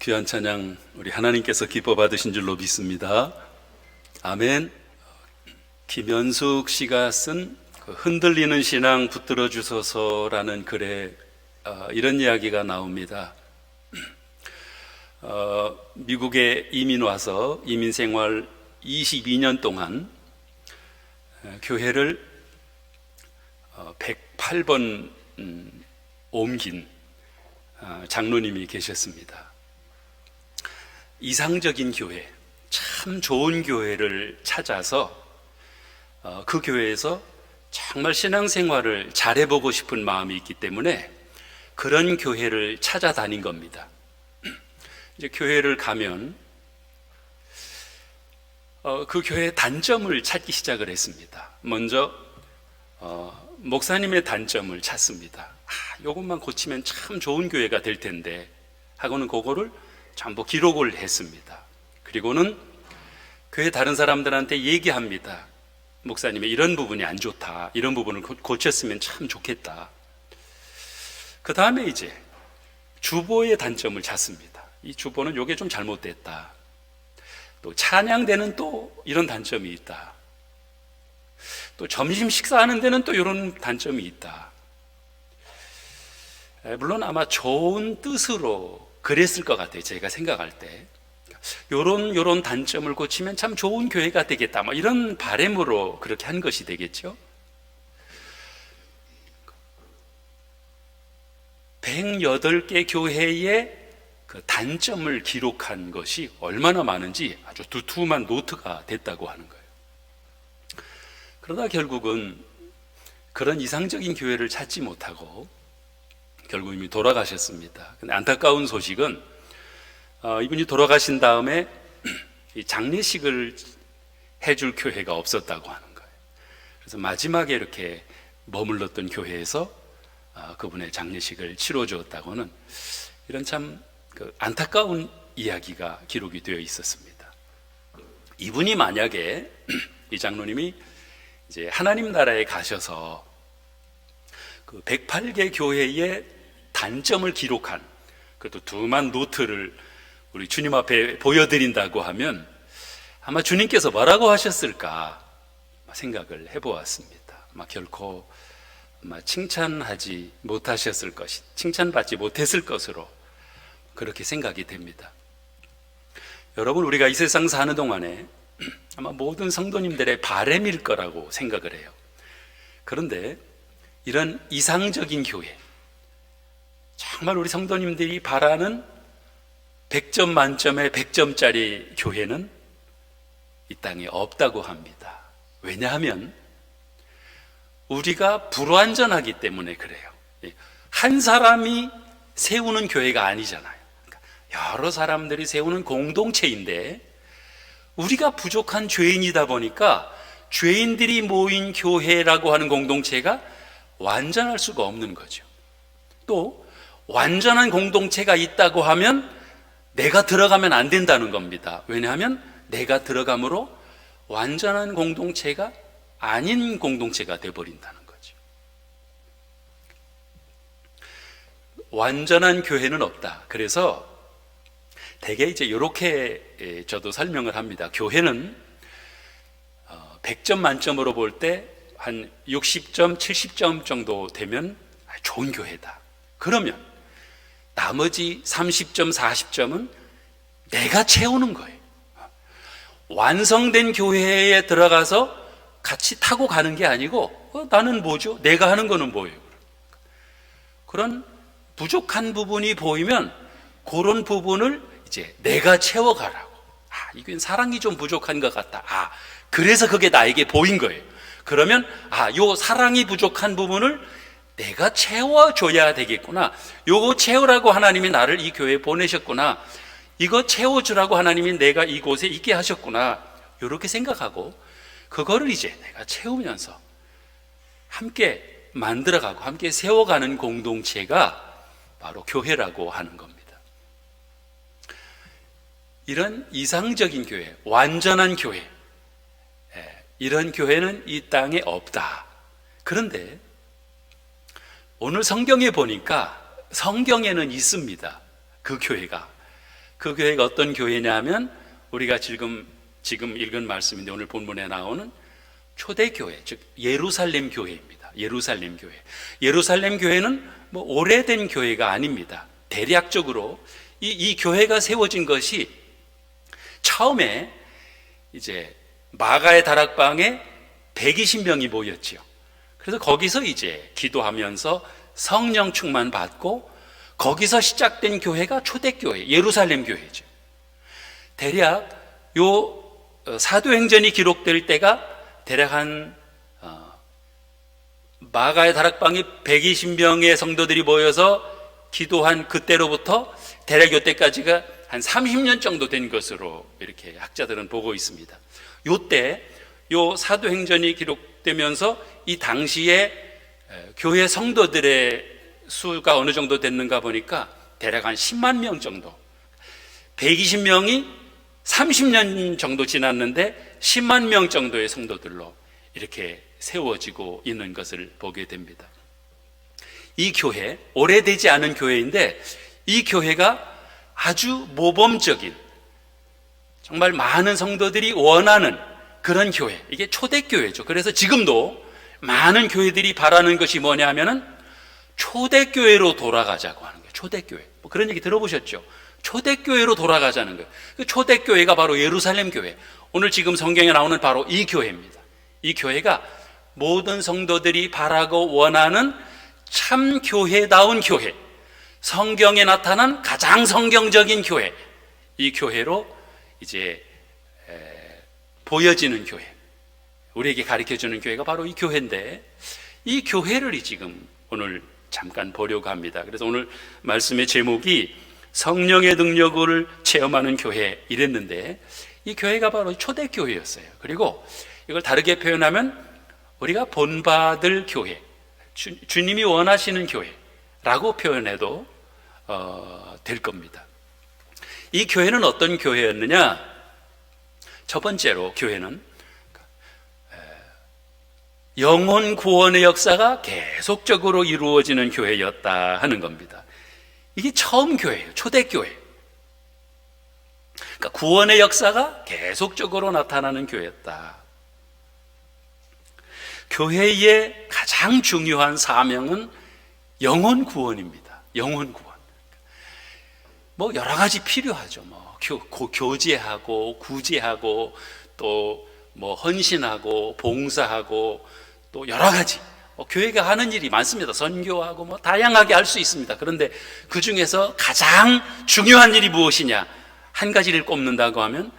귀한 찬양 우리 하나님께서 기뻐 받으신 줄로 믿습니다. 아멘. 김현숙 씨가 쓴 흔들리는 신앙 붙들어 주소서라는 글에 이런 이야기가 나옵니다. 미국에 이민 와서 이민 생활 22년 동안 교회를 108번 옮긴 장로님이 계셨습니다. 이상적인 교회, 참 좋은 교회를 찾아서 그 교회에서 정말 신앙생활을 잘해보고 싶은 마음이 있기 때문에 그런 교회를 찾아다닌 겁니다. 이제 교회를 가면 그 교회의 단점을 찾기 시작을 했습니다. 먼저 목사님의 단점을 찾습니다. 이것만 고치면 참 좋은 교회가 될 텐데 하고는 그거를 전부 기록을 했습니다. 그리고는 교회 다른 사람들한테 얘기합니다. 목사님의 이런 부분이 안 좋다, 이런 부분을 고쳤으면 참 좋겠다. 그 다음에 이제 주보의 단점을 찾습니다. 이 주보는 이게 좀 잘못됐다. 또 찬양대는 또 이런 단점이 있다. 또 점심 식사하는 데는 또 이런 단점이 있다. 물론 아마 좋은 뜻으로 그랬을 것 같아요. 제가 생각할 때 요런 단점을 고치면 참 좋은 교회가 되겠다, 뭐 이런 바람으로 그렇게 한 것이 되겠죠. 108개 교회의 그 단점을 기록한 것이 얼마나 많은지 아주 두툼한 노트가 됐다고 하는 거예요. 그러다 결국은 그런 이상적인 교회를 찾지 못하고 결국 이미 돌아가셨습니다. 근데 안타까운 소식은 이분이 돌아가신 다음에 이 장례식을 해줄 교회가 없었다고 하는 거예요. 그래서 마지막에 이렇게 머물렀던 교회에서 그분의 장례식을 치러주었다고는 이런 참 안타까운 이야기가 기록이 되어 있었습니다. 이분이 만약에 이 장로님이 이제 하나님 나라에 가셔서 그 108개 교회의 단점을 기록한 그것도 두만 노트를 우리 주님 앞에 보여드린다고 하면 아마 주님께서 뭐라고 하셨을까 생각을 해보았습니다. 결코 칭찬하지 못하셨을 것이, 칭찬받지 못했을 것으로 그렇게 생각이 됩니다. 여러분, 우리가 이 세상 사는 동안에 아마 모든 성도님들의 바람일 거라고 생각을 해요. 그런데 이런 이상적인 교회, 정말 우리 성도님들이 바라는 100점 만점에 100점짜리 교회는 이 땅에 없다고 합니다. 왜냐하면 우리가 불완전하기 때문에 그래요. 한 사람이 세우는 교회가 아니잖아요. 여러 사람들이 세우는 공동체인데 우리가 부족한 죄인이다 보니까 죄인들이 모인 교회라고 하는 공동체가 완전할 수가 없는 거죠. 또 완전한 공동체가 있다고 하면 내가 들어가면 안 된다는 겁니다. 왜냐하면 내가 들어감으로 완전한 공동체가 아닌 공동체가 되어버린다는 거죠. 완전한 교회는 없다. 그래서 대개 이제 이렇게 저도 설명을 합니다. 교회는 100점 만점으로 볼 때 한 60점, 70점 정도 되면 좋은 교회다. 그러면 나머지 30점, 40점은 내가 채우는 거예요. 완성된 교회에 들어가서 같이 타고 가는 게 아니고 나는 뭐죠? 내가 하는 거는 뭐예요? 그런 부족한 부분이 보이면 그런 부분을 이제 내가 채워가라고. 이건 사랑이 좀 부족한 것 같다. 그래서 그게 나에게 보인 거예요. 그러면 요 사랑이 부족한 부분을 내가 채워줘야 되겠구나. 요거 채우라고 하나님이 나를 이 교회에 보내셨구나. 이거 채워주라고 하나님이 내가 이곳에 있게 하셨구나. 이렇게 생각하고 그거를 이제 내가 채우면서 함께 만들어가고 함께 세워가는 공동체가 바로 교회라고 하는 겁니다. 이런 이상적인 교회, 완전한 교회, 이런 교회는 이 땅에 없다. 그런데 오늘 성경에 보니까 성경에는 있습니다. 그 교회가. 그 교회가 어떤 교회냐면 우리가 지금 읽은 말씀인데 오늘 본문에 나오는 초대교회, 즉 예루살렘 교회입니다. 예루살렘 교회. 예루살렘 교회는 뭐 오래된 교회가 아닙니다. 대략적으로 이 교회가 세워진 것이 처음에 이제 마가의 다락방에 120명이 모였지요. 그래서 거기서 이제 기도하면서 성령 충만 받고 거기서 시작된 교회가 초대교회, 예루살렘 교회죠. 대략 요 사도행전이 기록될 때가 대략 한 마가의 다락방에 120명의 성도들이 모여서 기도한 그때로부터 대략 요때까지가 한 30년 정도 된 것으로 이렇게 학자들은 보고 있습니다. 요때 요 사도행전이 기록되면서 이 당시에 교회 성도들의 수가 어느 정도 됐는가 보니까 대략 한 10만 명 정도, 120명이 30년 정도 지났는데 10만 명 정도의 성도들로 이렇게 세워지고 있는 것을 보게 됩니다. 이 교회, 오래되지 않은 교회인데 이 교회가 아주 모범적인, 정말 많은 성도들이 원하는 그런 교회, 이게 초대교회죠. 그래서 지금도 많은 교회들이 바라는 것이 뭐냐면은 초대교회로 돌아가자고 하는 거예요. 초대교회. 뭐 그런 얘기 들어보셨죠? 초대교회로 돌아가자는 거예요. 그 초대교회가 바로 예루살렘 교회. 오늘 지금 성경에 나오는 바로 이 교회입니다. 이 교회가 모든 성도들이 바라고 원하는 참 교회다운 교회, 성경에 나타난 가장 성경적인 교회, 이 교회로 이제 보여지는 교회, 우리에게 가르쳐주는 교회가 바로 이 교회인데, 이 교회를 지금 오늘 잠깐 보려고 합니다. 그래서 오늘 말씀의 제목이 성령의 능력을 체험하는 교회 이랬는데, 이 교회가 바로 초대교회였어요. 그리고 이걸 다르게 표현하면 우리가 본받을 교회, 주님이 원하시는 교회라고 표현해도 될 겁니다. 이 교회는 어떤 교회였느냐? 첫 번째로 교회는 영혼 구원의 역사가 계속적으로 이루어지는 교회였다 하는 겁니다. 이게 처음 교회예요. 초대교회. 그러니까 구원의 역사가 계속적으로 나타나는 교회였다. 교회의 가장 중요한 사명은 영혼 구원입니다. 영혼 구원. 뭐 여러 가지 필요하죠. 뭐 교제하고 구제하고 또 뭐 헌신하고 봉사하고 또 여러 가지 교회가 하는 일이 많습니다. 선교하고 뭐 다양하게 할 수 있습니다. 그런데 그 중에서 가장 중요한 일이 무엇이냐? 한 가지를 꼽는다고 하면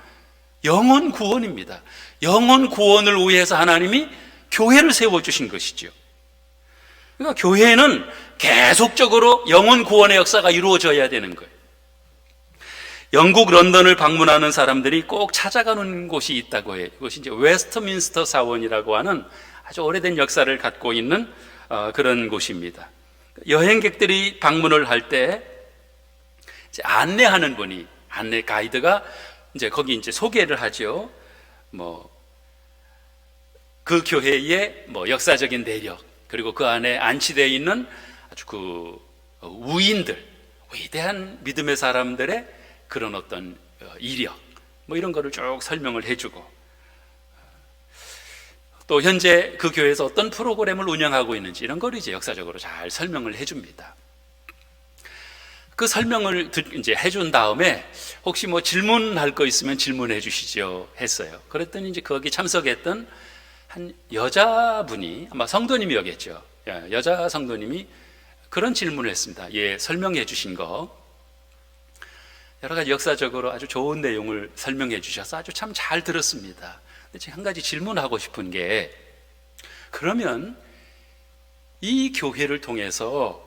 영혼 구원입니다. 영혼 구원을 위해서 하나님이 교회를 세워주신 것이죠. 그러니까 교회는 계속적으로 영혼 구원의 역사가 이루어져야 되는 거예요. 영국 런던을 방문하는 사람들이 꼭 찾아가는 곳이 있다고 해요. 이것이 이제 웨스트민스터 사원이라고 하는 아주 오래된 역사를 갖고 있는 그런 곳입니다. 여행객들이 방문을 할 때 안내하는 분이, 안내 가이드가 이제 거기 이제 소개를 하죠. 뭐 그 교회의 뭐 역사적인 내력, 그리고 그 안에 안치되어 있는 아주 그 우인들, 위대한 믿음의 사람들의 그런 어떤 이력, 뭐 이런 거를 쭉 설명을 해주고, 또 현재 그 교회에서 어떤 프로그램을 운영하고 있는지 이런 걸 이제 역사적으로 잘 설명을 해줍니다. 그 설명을 이제 해준 다음에 혹시 뭐 질문할 거 있으면 질문해 주시죠 했어요. 그랬더니 이제 거기 참석했던 한 여자분이, 아마 성도님이었겠죠. 여자 성도님이 그런 질문을 했습니다. 예, 설명해 주신 거 여러 가지 역사적으로 아주 좋은 내용을 설명해 주셔서 아주 참 잘 들었습니다. 근데 제가 한 가지 질문하고 싶은 게, 그러면 이 교회를 통해서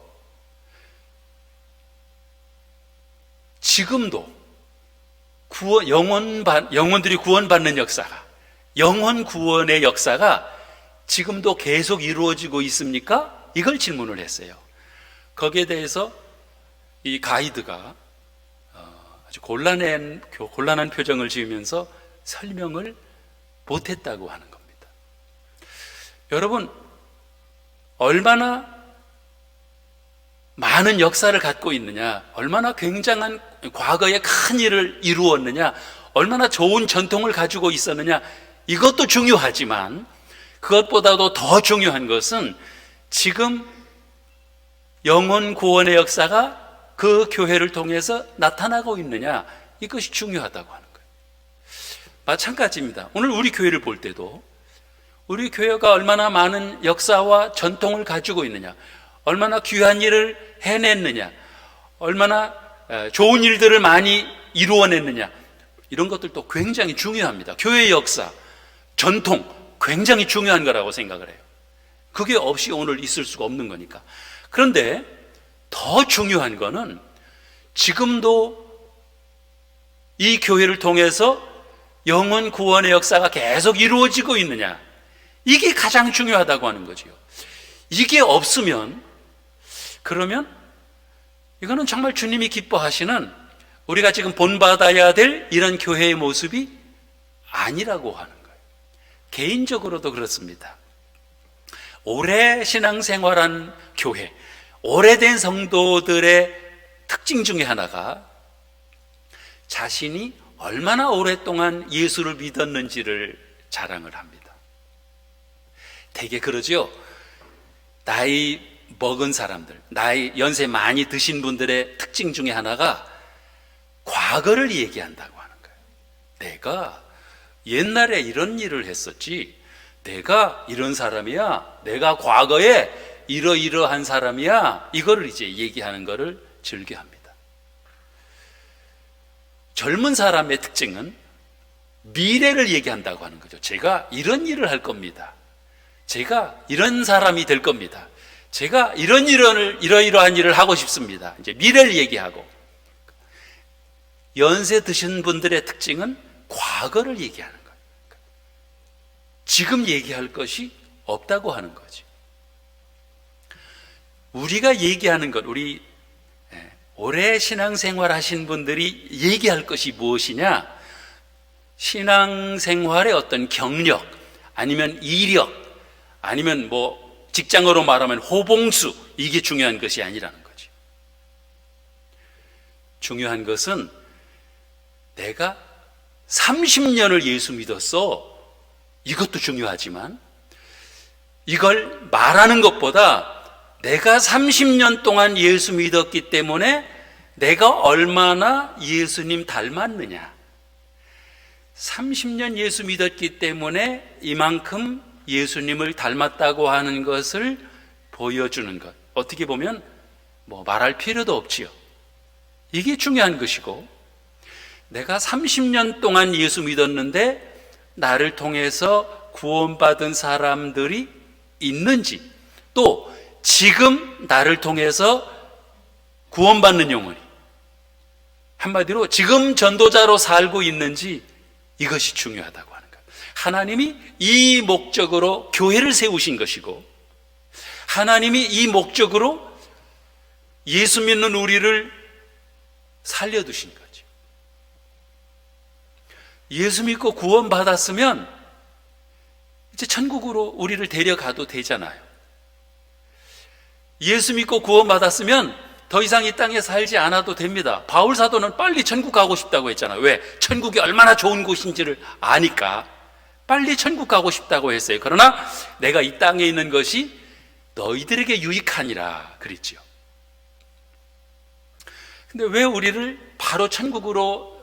지금도 영혼들이 구원받는 역사가, 영혼 구원의 역사가 지금도 계속 이루어지고 있습니까? 이걸 질문을 했어요. 거기에 대해서 이 가이드가 아주 곤란한 표정을 지으면서 설명을 못했다고 하는 겁니다. 여러분, 얼마나 많은 역사를 갖고 있느냐, 얼마나 굉장한 과거에 큰 일을 이루었느냐, 얼마나 좋은 전통을 가지고 있었느냐, 이것도 중요하지만 그것보다도 더 중요한 것은 지금 영혼 구원의 역사가 그 교회를 통해서 나타나고 있느냐, 이것이 중요하다고 하는 거예요. 마찬가지입니다. 오늘 우리 교회를 볼 때도 우리 교회가 얼마나 많은 역사와 전통을 가지고 있느냐, 얼마나 귀한 일을 해냈느냐, 얼마나 좋은 일들을 많이 이루어냈느냐, 이런 것들도 굉장히 중요합니다. 교회의 역사, 전통 굉장히 중요한 거라고 생각을 해요. 그게 없이 오늘 있을 수가 없는 거니까. 그런데 더 중요한 거는 지금도 이 교회를 통해서 영혼 구원의 역사가 계속 이루어지고 있느냐, 이게 가장 중요하다고 하는 거지요. 이게 없으면, 그러면 이거는 정말 주님이 기뻐하시는, 우리가 지금 본받아야 될 이런 교회의 모습이 아니라고 하는 거예요. 개인적으로도 그렇습니다. 오래 신앙생활한 교회, 오래된 성도들의 특징 중에 하나가 자신이 얼마나 오랫동안 예수를 믿었는지를 자랑을 합니다. 되게 그러죠. 나이 먹은 사람들, 나이 연세 많이 드신 분들의 특징 중에 하나가 과거를 얘기한다고 하는 거예요. 내가 옛날에 이런 일을 했었지, 내가 이런 사람이야, 내가 과거에 이러이러한 사람이야, 이거를 이제 얘기하는 거를 즐겨합니다. 젊은 사람의 특징은 미래를 얘기한다고 하는 거죠. 제가 이런 일을 할 겁니다. 제가 이런 사람이 될 겁니다. 제가 이러이러한 일을 하고 싶습니다. 이제 미래를 얘기하고, 연세 드신 분들의 특징은 과거를 얘기하는 거예요. 지금 얘기할 것이 없다고 하는 거죠. 우리가 얘기하는 것, 우리 오래 신앙생활 하신 분들이 얘기할 것이 무엇이냐? 신앙생활의 어떤 경력, 아니면 이력, 아니면 직장어로 말하면 호봉수, 이게 중요한 것이 아니라는 거지. 중요한 것은 내가 30년을 예수 믿었어, 이것도 중요하지만 이걸 말하는 것보다 내가 30년 동안 예수 믿었기 때문에 내가 얼마나 예수님 닮았느냐, 30년 예수 믿었기 때문에 이만큼 예수님을 닮았다고 하는 것을 보여주는 것, 어떻게 보면 말할 필요도 없지요. 이게 중요한 것이고, 내가 30년 동안 예수 믿었는데 나를 통해서 구원받은 사람들이 있는지, 또 지금 나를 통해서 구원받는 영혼이, 한마디로 지금 전도자로 살고 있는지, 이것이 중요하다고 하는 거예요. 하나님이 이 목적으로 교회를 세우신 것이고, 하나님이 이 목적으로 예수 믿는 우리를 살려두신 거죠. 예수 믿고 구원받았으면 이제 천국으로 우리를 데려가도 되잖아요. 예수 믿고 구원받았으면 더 이상 이 땅에 살지 않아도 됩니다. 바울 사도는 빨리 천국 가고 싶다고 했잖아요. 왜? 천국이 얼마나 좋은 곳인지를 아니까 빨리 천국 가고 싶다고 했어요. 그러나 내가 이 땅에 있는 것이 너희들에게 유익하니라 그랬죠. 근데 왜 우리를 바로 천국으로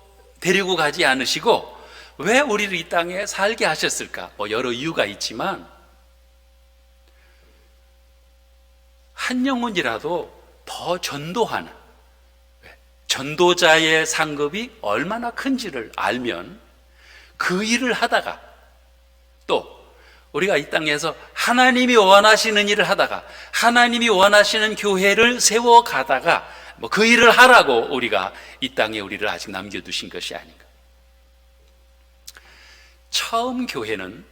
데리고 가지 않으시고 왜 우리를 이 땅에 살게 하셨을까? 여러 이유가 있지만 한 영혼이라도 더 전도하는, 전도자의 상급이 얼마나 큰지를 알면 그 일을 하다가, 또 우리가 이 땅에서 하나님이 원하시는 일을 하다가, 하나님이 원하시는 교회를 세워가다가 그 일을 하라고 우리가 이 땅에 우리를 아직 남겨두신 것이 아닌가. 처음 교회는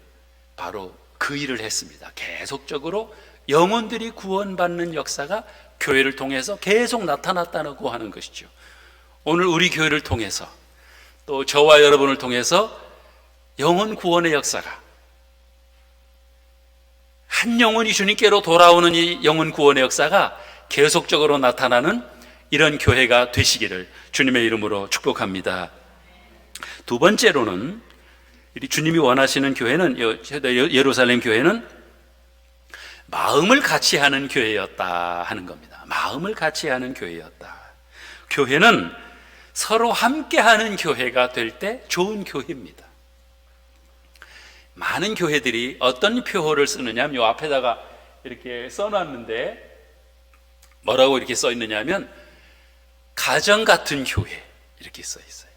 바로 그 일을 했습니다. 계속적으로 영혼들이 구원받는 역사가 교회를 통해서 계속 나타났다고 하는 것이죠. 오늘 우리 교회를 통해서, 또 저와 여러분을 통해서 영혼 구원의 역사가, 한 영혼이 주님께로 돌아오는 이 영혼 구원의 역사가 계속적으로 나타나는 이런 교회가 되시기를 주님의 이름으로 축복합니다. 두 번째로는 주님이 원하시는 교회는, 예루살렘 교회는 마음을 같이 하는 교회였다 하는 겁니다. 마음을 같이 하는 교회였다. 교회는 서로 함께하는 교회가 될 때 좋은 교회입니다. 많은 교회들이 어떤 표어를 쓰느냐면, 요 앞에다가 이렇게 써놨는데 뭐라고 이렇게 써 있느냐면 가정 같은 교회 이렇게 써 있어요.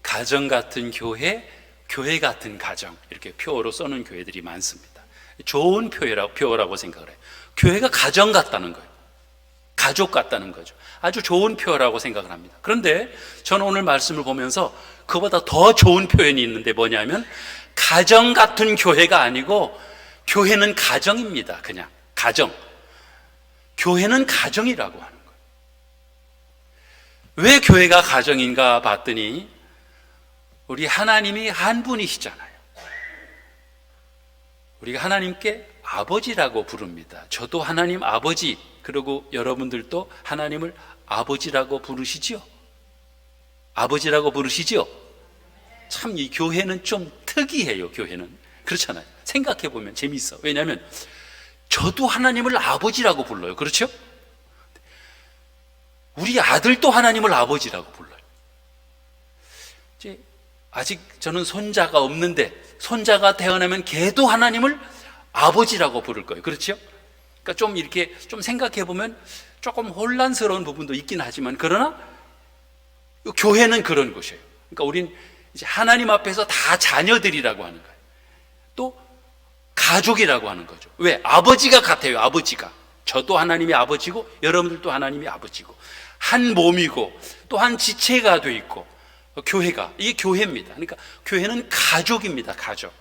가정 같은 교회, 교회 같은 가정, 이렇게 표어로 써놓은 교회들이 많습니다. 좋은 표어라고 생각을 해요. 교회가 가정 같다는 거예요. 가족 같다는 거죠. 아주 좋은 표어라고 생각을 합니다. 그런데 저는 오늘 말씀을 보면서 그보다 더 좋은 표현이 있는데 뭐냐면, 가정 같은 교회가 아니고 교회는 가정입니다. 그냥 가정. 교회는 가정이라고 하는 거예요. 왜 교회가 가정인가 봤더니 우리 하나님이 한 분이시잖아요. 우리가 하나님께 아버지라고 부릅니다. 저도 하나님 아버지, 그리고 여러분들도 하나님을 아버지라고 부르시지요? 아버지라고 부르시지요? 참 이 교회는 좀 특이해요. 교회는 그렇잖아요. 생각해보면 재미있어. 왜냐하면 저도 하나님을 아버지라고 불러요. 그렇죠? 우리 아들도 하나님을 아버지라고 불러요. 이제 아직 저는 손자가 없는데 손자가 태어나면 걔도 하나님을 아버지라고 부를 거예요. 그렇죠? 그러니까 좀 이렇게 좀 생각해보면 조금 혼란스러운 부분도 있긴 하지만, 그러나 교회는 그런 곳이에요. 그러니까 우린 이제 하나님 앞에서 다 자녀들이라고 하는 거예요. 또 가족이라고 하는 거죠. 왜? 아버지가 같아요. 아버지가. 저도 하나님의 아버지고 여러분들도 하나님의 아버지고, 한 몸이고 또 한 지체가 돼 있고, 교회가, 이게 교회입니다. 그러니까 교회는 가족입니다. 가족.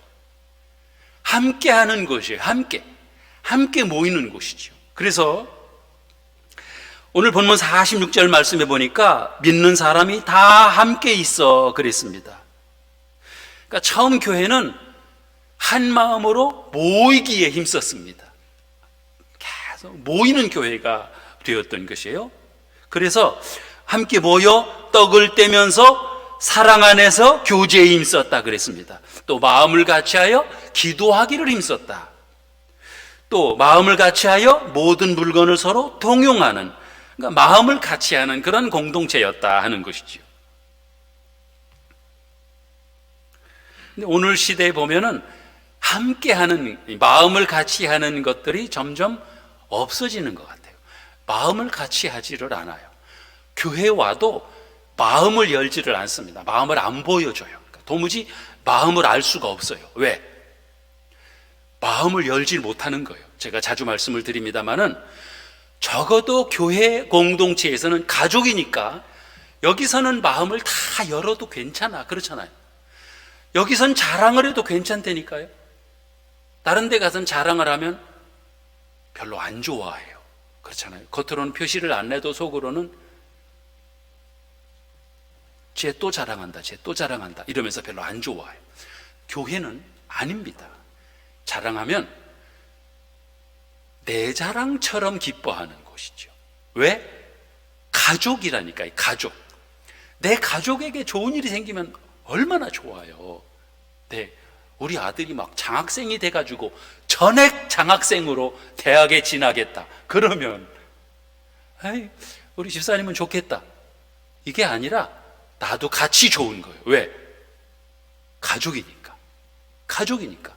함께하는 것이에요. 함께 모이는 곳이죠. 그래서 오늘 본문 46절 말씀해 보니까 믿는 사람이 다 함께 있어 그랬습니다. 그러니까 처음 교회는 한 마음으로 모이기에 힘썼습니다. 계속 모이는 교회가 되었던 것이에요. 그래서 함께 모여 떡을 떼면서 사랑 안에서 교제에 힘썼다 그랬습니다. 또 마음을 같이하여 기도하기를 힘썼다. 또 마음을 같이하여 모든 물건을 서로 동용하는, 그러니까 마음을 같이하는 그런 공동체였다 하는 것이죠. 근데 오늘 시대에 보면은 함께하는, 마음을 같이하는 것들이 점점 없어지는 것 같아요. 마음을 같이하지를 않아요. 교회 와도 마음을 열지를 않습니다. 마음을 안 보여줘요. 그러니까 도무지 마음을 알 수가 없어요. 왜? 마음을 열지 못하는 거예요. 제가 자주 말씀을 드립니다마는, 적어도 교회 공동체에서는 가족이니까 여기서는 마음을 다 열어도 괜찮아. 그렇잖아요. 여기선 자랑을 해도 괜찮다니까요. 다른 데 가서는 자랑을 하면 별로 안 좋아해요. 그렇잖아요. 겉으로는 표시를 안 내도 속으로는 쟤 또 자랑한다, 쟤 또 자랑한다 이러면서 별로 안 좋아해요. 교회는 아닙니다. 자랑하면 내 자랑처럼 기뻐하는 곳이죠. 왜? 가족이라니까요. 가족. 내 가족에게 좋은 일이 생기면 얼마나 좋아요. 네, 우리 아들이 막 장학생이 돼가지고 전액 장학생으로 대학에 진학했다. 그러면 에이, 우리 집사님은 좋겠다. 이게 아니라 나도 같이 좋은 거예요. 왜? 가족이니까. 가족이니까.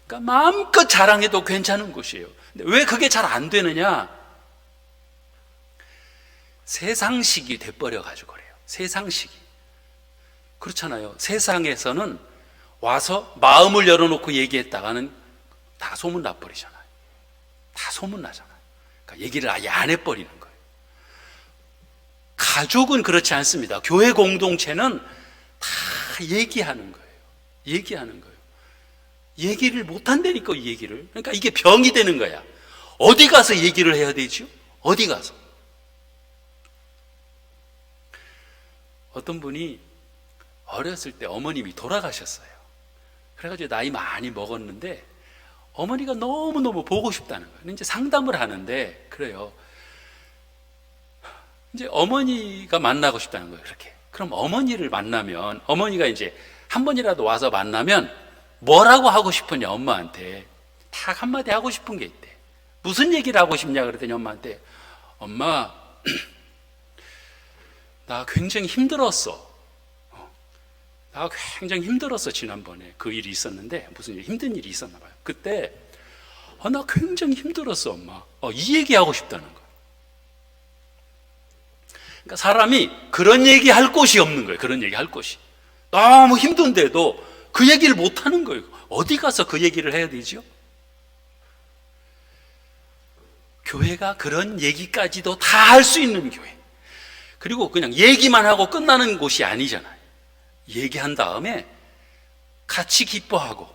그러니까 마음껏 자랑해도 괜찮은 곳이에요. 근데 왜 그게 잘 안 되느냐? 세상식이 돼버려가지고 그래요. 세상식이. 그렇잖아요. 세상에서는 와서 마음을 열어놓고 얘기했다가는 다 소문나버리잖아요. 다 소문나잖아요. 그러니까 얘기를 아예 안 해버리는 거예요. 가족은 그렇지 않습니다. 교회 공동체는 다 얘기하는 거예요. 얘기하는 거예요. 얘기를 못한다니까, 이 얘기를. 그러니까 이게 병이 되는 거야. 어디 가서 얘기를 해야 되죠? 어디 가서? 어떤 분이 어렸을 때 어머님이 돌아가셨어요. 그래가지고 나이 많이 먹었는데 어머니가 너무너무 보고 싶다는 거예요. 이제 상담을 하는데 그래요. 이제 어머니가 만나고 싶다는 거예요. 그렇게. 그럼 어머니를 만나면, 어머니가 이제 한 번이라도 와서 만나면 뭐라고 하고 싶으냐, 엄마한테. 딱 한마디 하고 싶은 게 있대. 무슨 얘기를 하고 싶냐 그랬더니 엄마한테, 엄마, 나 굉장히 힘들었어. 나 굉장히 힘들었어. 지난번에 그 일이 있었는데, 무슨 일, 힘든 일이 있었나 봐요. 그때 나 굉장히 힘들었어, 엄마. 이 얘기하고 싶다는 거예요. 그러니까 사람이 그런 얘기 할 곳이 없는 거예요. 그런 얘기 할 곳이. 너무 힘든데도 그 얘기를 못 하는 거예요. 어디 가서 그 얘기를 해야 되죠? 교회가 그런 얘기까지도 다 할 수 있는 교회. 그리고 그냥 얘기만 하고 끝나는 곳이 아니잖아요. 얘기한 다음에 같이 기뻐하고,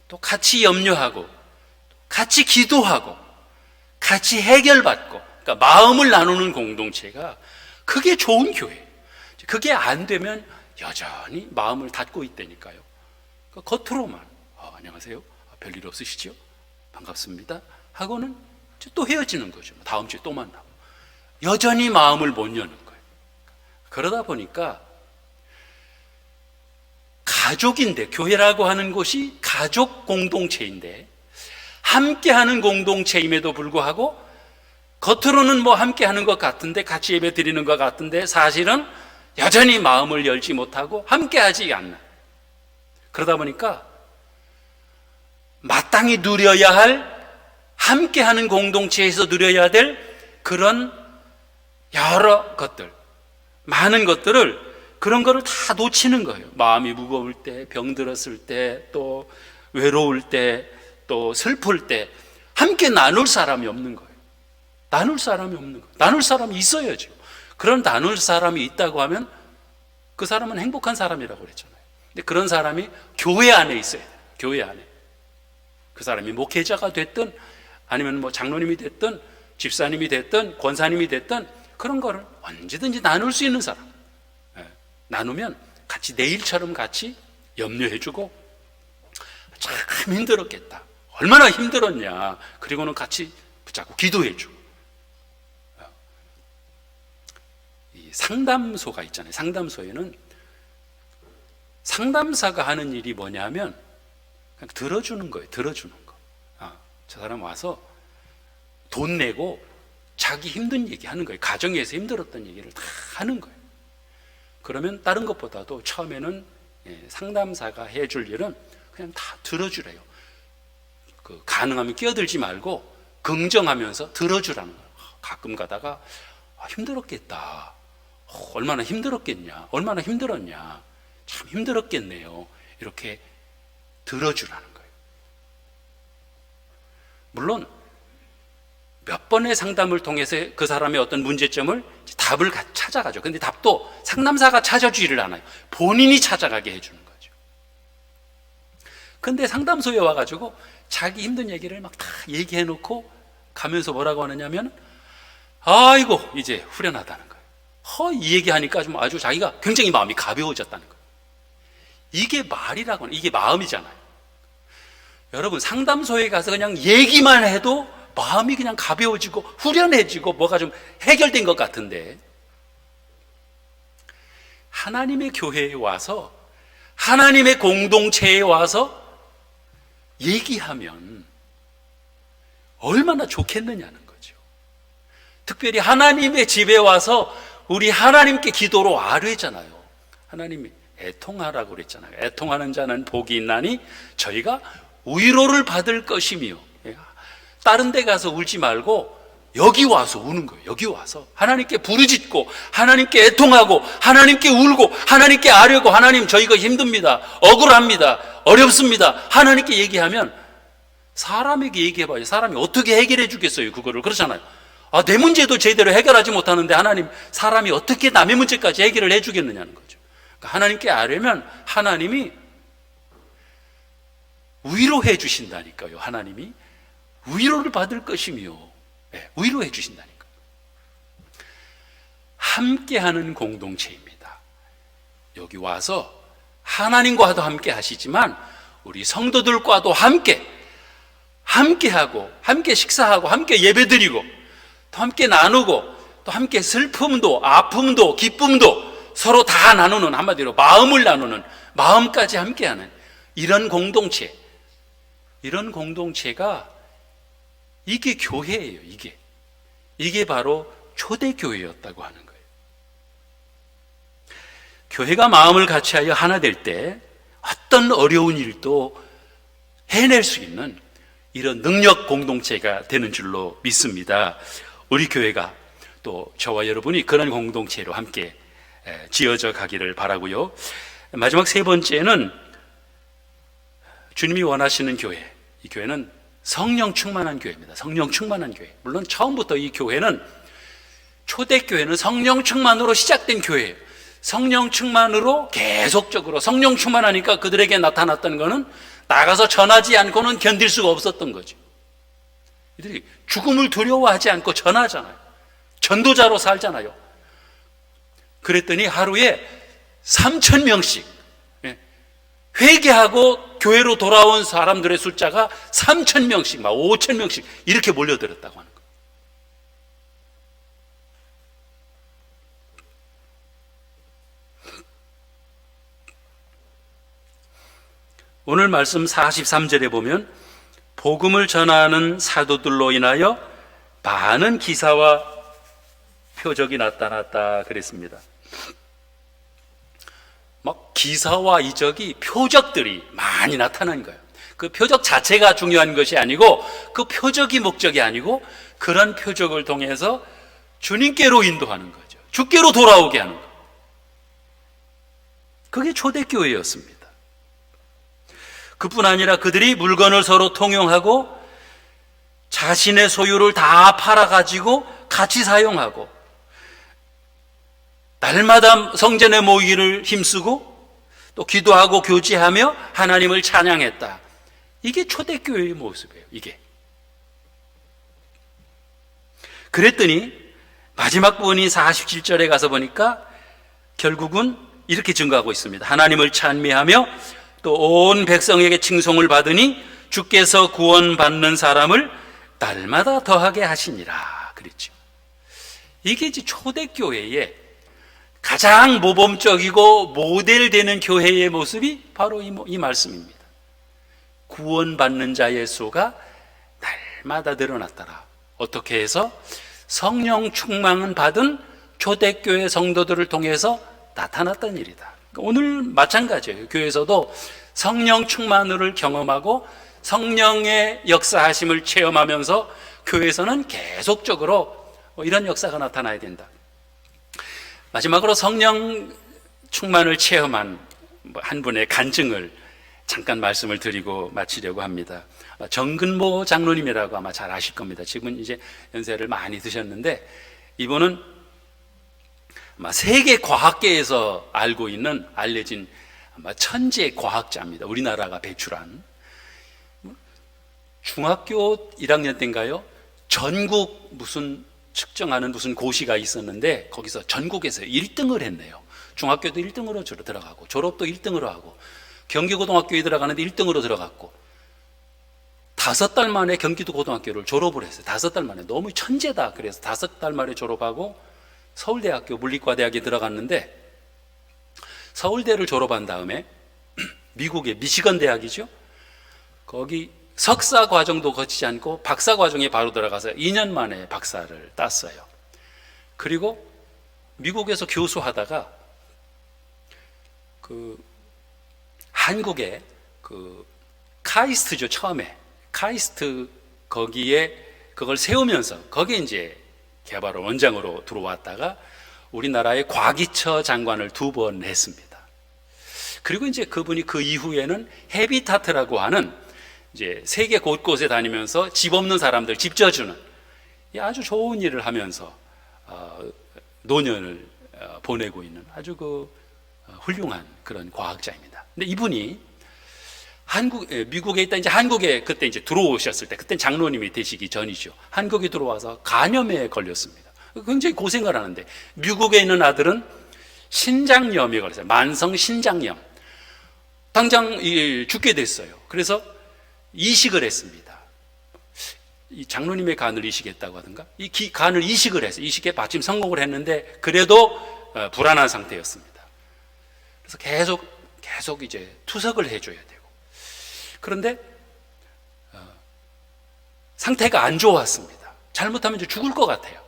또 같이 염려하고, 같이 기도하고, 같이 해결받고, 그러니까 마음을 나누는 공동체가, 그게 좋은 교회예요. 그게 안 되면 여전히 마음을 닫고 있다니까요. 그러니까 겉으로만 안녕하세요, 별일 없으시죠? 반갑습니다 하고는 또 헤어지는 거죠. 다음 주에 또 만나고. 여전히 마음을 못 여는 거예요. 그러다 보니까 가족인데, 교회라고 하는 곳이 가족 공동체인데, 함께하는 공동체임에도 불구하고 겉으로는 뭐 함께하는 것 같은데, 같이 예배 드리는 것 같은데, 사실은 여전히 마음을 열지 못하고 함께하지 않는. 그러다 보니까 마땅히 누려야 할, 함께하는 공동체에서 누려야 될 그런 여러 것들, 많은 것들을, 그런 거를 다 놓치는 거예요. 마음이 무거울 때, 병들었을 때, 또 외로울 때, 또 슬플 때 함께 나눌 사람이 없는 거예요. 나눌 사람이 없는 거예요. 나눌 사람이 있어야죠. 그런 나눌 사람이 있다고 하면 그 사람은 행복한 사람이라고 그랬잖아요. 근데 그런 사람이 교회 안에 있어야 돼요. 교회 안에. 그 사람이 목회자가 됐든, 아니면 뭐 장로님이 됐든, 집사님이 됐든, 권사님이 됐든, 그런 거를 언제든지 나눌 수 있는 사람. 나누면 같이 내일처럼 같이 염려해주고, 참 힘들었겠다, 얼마나 힘들었냐, 그리고는 같이 붙잡고 기도해주고. 이 상담소가 있잖아요. 상담소에는 상담사가 하는 일이 뭐냐면 그냥 들어주는 거예요. 들어주는 거. 저 사람 와서 돈 내고 자기 힘든 얘기 하는 거예요. 가정에서 힘들었던 얘기를 다 하는 거예요. 그러면 다른 것보다도 처음에는 상담사가 해줄 일은 그냥 다 들어주래요. 가능하면 끼어들지 말고 긍정하면서 들어주라는 거예요. 가끔 가다가 힘들었겠다, 얼마나 힘들었겠냐, 얼마나 힘들었냐, 참 힘들었겠네요, 이렇게 들어주라는 거예요. 물론 몇 번의 상담을 통해서 그 사람의 어떤 문제점을 답을 찾아가죠. 근데 답도 상담사가 찾아주지를 않아요. 본인이 찾아가게 해주는 거죠. 근데 상담소에 와가지고 자기 힘든 얘기를 막 다 얘기해놓고 가면서 뭐라고 하느냐면, 아이고 이제 후련하다는 거예요. 이 얘기하니까 좀 아주 자기가 굉장히 마음이 가벼워졌다는 거예요. 이게 말이라고 하는, 이게 마음이잖아요. 여러분, 상담소에 가서 그냥 얘기만 해도 마음이 그냥 가벼워지고 후련해지고 뭐가 좀 해결된 것 같은데, 하나님의 교회에 와서, 하나님의 공동체에 와서 얘기하면 얼마나 좋겠느냐는 거죠. 특별히 하나님의 집에 와서 우리 하나님께 기도로 아뢰잖아요. 하나님이 애통하라고 그랬잖아요. 애통하는 자는 복이 있나니 저희가 위로를 받을 것이며. 다른 데 가서 울지 말고 여기 와서 우는 거예요. 여기 와서 하나님께 부르짖고, 하나님께 애통하고, 하나님께 울고, 하나님께 아뢰고, 하나님 저희가 힘듭니다, 억울합니다, 어렵습니다, 하나님께 얘기하면, 사람에게 얘기해봐요. 사람이 어떻게 해결해 주겠어요, 그거를. 그렇잖아요. 내 문제도 제대로 해결하지 못하는데 하나님, 사람이 어떻게 남의 문제까지 해결을 해주겠느냐는 거죠. 그러니까 하나님께 아뢰면 하나님이 위로해 주신다니까요. 하나님이 위로를 받을 것이며, 위로해 주신다니까. 함께하는 공동체입니다. 여기 와서 하나님과도 함께 하시지만 우리 성도들과도 함께하고, 함께 식사하고, 함께 예배드리고, 또 함께 나누고, 또 함께 슬픔도 아픔도 기쁨도 서로 다 나누는, 한마디로 마음을 나누는, 마음까지 함께하는 이런 공동체, 이런 공동체가 이게 교회예요. 이게 바로 초대교회였다고 하는 거예요. 교회가 마음을 같이하여 하나 될 때 어떤 어려운 일도 해낼 수 있는 이런 능력 공동체가 되는 줄로 믿습니다. 우리 교회가 또 저와 여러분이 그런 공동체로 함께 지어져 가기를 바라고요. 마지막 세 번째는 주님이 원하시는 교회, 이 교회는 성령 충만한 교회입니다. 성령 충만한 교회. 물론 처음부터 이 교회는, 초대교회는 성령 충만으로 시작된 교회예요. 성령 충만으로 계속적으로, 성령 충만하니까 그들에게 나타났던 것은 나가서 전하지 않고는 견딜 수가 없었던 거죠. 이들이 죽음을 두려워하지 않고 전하잖아요. 전도자로 살잖아요. 그랬더니 하루에 3,000명씩 회개하고 교회로 돌아온 사람들의 숫자가 3,000명씩, 막 5,000명씩 이렇게 몰려들었다고 하는 거예요. 오늘 말씀 43절에 보면 복음을 전하는 사도들로 인하여 많은 기사와 표적이 나타났다 그랬습니다. 막 기사와 이적이, 표적들이 많이 나타난 거예요. 그 표적 자체가 중요한 것이 아니고, 그 표적이 목적이 아니고, 그런 표적을 통해서 주님께로 인도하는 거죠. 주께로 돌아오게 하는 거예요. 그게 초대교회였습니다. 그뿐 아니라 그들이 물건을 서로 통용하고 자신의 소유를 다 팔아가지고 같이 사용하고 날마다 성전에 모이기를 힘쓰고 또 기도하고 교제하며 하나님을 찬양했다. 이게 초대교회의 모습이에요. 이게. 그랬더니 마지막 부분인 47절에 가서 보니까 결국은 이렇게 증거하고 있습니다. 하나님을 찬미하며 또 온 백성에게 칭송을 받으니 주께서 구원받는 사람을 날마다 더하게 하시니라 그랬죠. 이게 이제 초대교회의 가장 모범적이고 모델되는 교회의 모습이 바로 이 말씀입니다. 구원받는 자의 수가 날마다 늘어났더라. 어떻게 해서? 성령 충만을 받은 초대교회 성도들을 통해서 나타났던 일이다. 오늘 마찬가지예요. 교회에서도 성령 충만을 경험하고 성령의 역사하심을 체험하면서 교회에서는 계속적으로 이런 역사가 나타나야 된다. 마지막으로 성령 충만을 체험한 한 분의 간증을 잠깐 말씀을 드리고 마치려고 합니다. 정근모 장로님이라고 아마 잘 아실 겁니다. 지금은 이제 연세를 많이 드셨는데, 이분은 아마 세계 과학계에서 알고 있는, 알려진 아마 천재 과학자입니다. 우리나라가 배출한. 중학교 1학년 때인가요? 전국 무슨 측정하는 무슨 고시가 있었는데 거기서 전국에서 1등을 했네요. 중학교도 1등으로 들어가고 졸업도 1등으로 하고 경기고등학교에 들어가는데 1등으로 들어갔고 5달 만에 경기도 고등학교를 졸업을 했어요. 5달 만에. 너무 천재다. 그래서 5달 만에 졸업하고 서울대학교 물리과대학에 들어갔는데, 서울대를 졸업한 다음에 미국의 미시건 대학이죠. 거기 석사 과정도 거치지 않고 박사 과정에 바로 들어가서 2년 만에 박사를 땄어요. 그리고 미국에서 교수하다가 한국의 카이스트죠. 처음에 카이스트, 거기에 그걸 세우면서 거기에 이제 개발원 원장으로 들어왔다가 우리나라의 과기처 장관을 2번 했습니다. 그리고 이제 그분이 그 이후에는 헤비타트라고 하는 이제 세계 곳곳에 다니면서 집 없는 사람들 집 져주는 아주 좋은 일을 하면서 노년을 보내고 있는 아주 훌륭한 그런 과학자입니다. 근데 이분이 미국에 있다 이제 한국에 그때 이제 들어오셨을 때, 그때 장로님이 되시기 전이죠. 한국에 들어와서 간염에 걸렸습니다. 굉장히 고생을 하는데, 미국에 있는 아들은 신장염에 걸렸어요. 만성 신장염. 당장 죽게 됐어요. 그래서 이식을 했습니다. 이 장로님의 간을 이식했다고 하던가, 간을 이식을 해서 이식에 마침 성공을 했는데 그래도 불안한 상태였습니다. 그래서 계속 이제 투석을 해줘야 되고, 그런데 상태가 안 좋았습니다. 잘못하면 이제 죽을 것 같아요.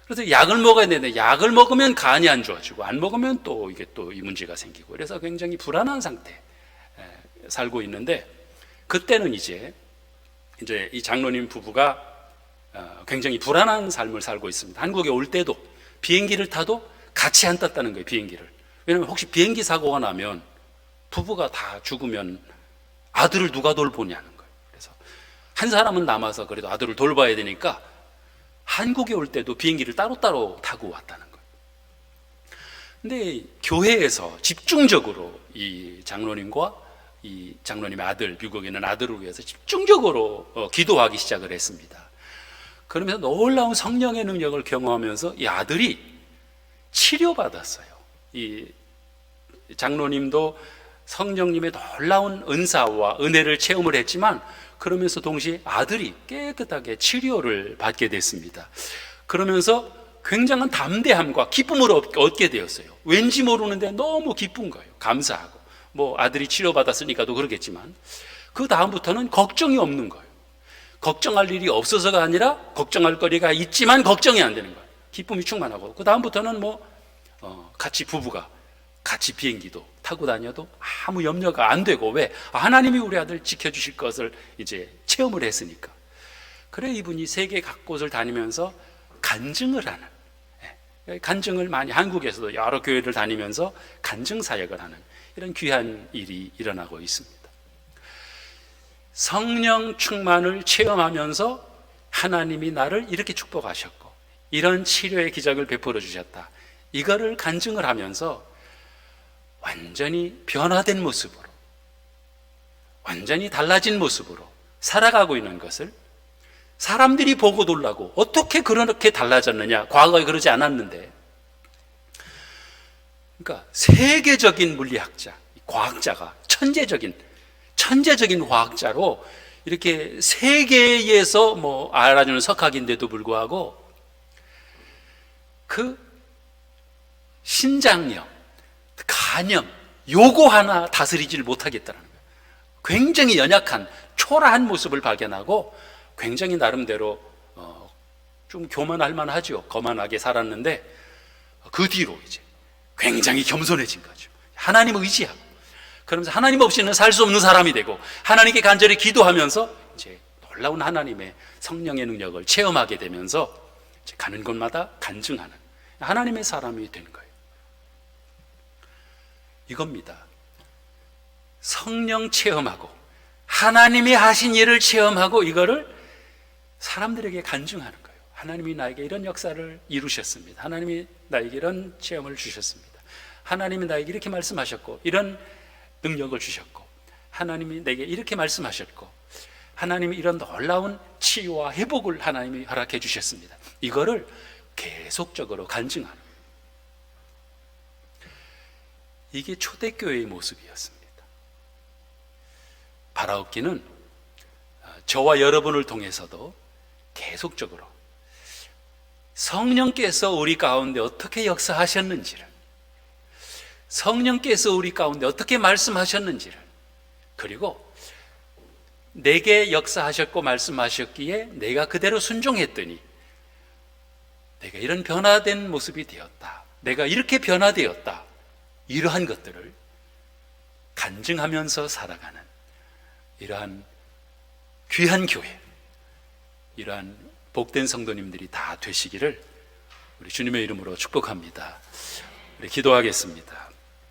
그래서 약을 먹어야 되는데 약을 먹으면 간이 안 좋아지고 안 먹으면 또 이게 또 이 문제가 생기고, 그래서 굉장히 불안한 상태에 살고 있는데, 그때는 이제 이 장로님 부부가 굉장히 불안한 삶을 살고 있습니다. 한국에 올 때도 비행기를 타도 같이 안 탔다는 거예요, 비행기를. 왜냐하면 혹시 비행기 사고가 나면 부부가 다 죽으면 아들을 누가 돌보냐는 거예요. 그래서 한 사람은 남아서 그래도 아들을 돌봐야 되니까 한국에 올 때도 비행기를 따로따로 타고 왔다는 거예요. 근데 교회에서 집중적으로 이 장로님과 이 장로님의 아들, 미국에 있는 아들을 위해서 집중적으로 기도하기 시작을 했습니다. 그러면서 놀라운 성령의 능력을 경험하면서 이 아들이 치료받았어요. 이 장로님도 성령님의 놀라운 은사와 은혜를 체험을 했지만, 그러면서 동시에 아들이 깨끗하게 치료를 받게 됐습니다. 그러면서 굉장한 담대함과 기쁨을 얻게 되었어요. 왠지 모르는데 너무 기쁜 거예요. 감사하고. 뭐 아들이 치료받았으니까도 그러겠지만, 그 다음부터는 걱정이 없는 거예요. 걱정할 일이 없어서가 아니라 걱정할 거리가 있지만 걱정이 안 되는 거예요. 기쁨이 충만하고, 그 다음부터는 같이 부부가 같이 비행기도 타고 다녀도 아무 염려가 안 되고, 왜? 하나님이 우리 아들 지켜주실 것을 이제 체험을 했으니까. 그래 이분이 세계 각곳을 다니면서 간증을 하는, 간증을 많이, 한국에서도 여러 교회를 다니면서 간증 사역을 하는 이런 귀한 일이 일어나고 있습니다. 성령 충만을 체험하면서 하나님이 나를 이렇게 축복하셨고 이런 치료의 기적을 베풀어 주셨다, 이거를 간증을 하면서 완전히 변화된 모습으로, 완전히 달라진 모습으로 살아가고 있는 것을 사람들이 보고 놀라고, 어떻게 그렇게 달라졌느냐, 과거에 그러지 않았는데. 그러니까 세계적인 물리학자, 과학자가 천재적인 과학자로 이렇게 세계에서 알아주는 석학인데도 불구하고 그 신장염, 간염, 요거 하나 다스리지를 못하겠다는 거예요. 굉장히 연약한 초라한 모습을 발견하고 굉장히 나름대로 좀 교만할 만하죠. 거만하게 살았는데 그 뒤로 이제 굉장히 겸손해진 거죠. 하나님을 의지하고, 그러면서 하나님 없이는 살 수 없는 사람이 되고 하나님께 간절히 기도하면서 이제 놀라운 하나님의 성령의 능력을 체험하게 되면서 이제 가는 곳마다 간증하는 하나님의 사람이 된 거예요. 이겁니다. 성령 체험하고 하나님이 하신 일을 체험하고 이거를 사람들에게 간증하는 거예요. 하나님이 나에게 이런 역사를 이루셨습니다. 하나님이 나에게 이런 체험을 주셨습니다. 하나님이 나에게 이렇게 말씀하셨고 이런 능력을 주셨고, 하나님이 내게 이렇게 말씀하셨고, 하나님이 이런 놀라운 치유와 회복을 하나님이 허락해 주셨습니다. 이거를 계속적으로 간증하는, 이게 초대교회의 모습이었습니다. 바라옵기는 저와 여러분을 통해서도 계속적으로 성령께서 우리 가운데 어떻게 역사하셨는지를, 성령께서 우리 가운데 어떻게 말씀하셨는지를, 그리고 내게 역사하셨고 말씀하셨기에 내가 그대로 순종했더니 내가 이런 변화된 모습이 되었다, 내가 이렇게 변화되었다, 이러한 것들을 간증하면서 살아가는 이러한 귀한 교회, 이러한 복된 성도님들이 다 되시기를 우리 주님의 이름으로 축복합니다. 우리 기도하겠습니다.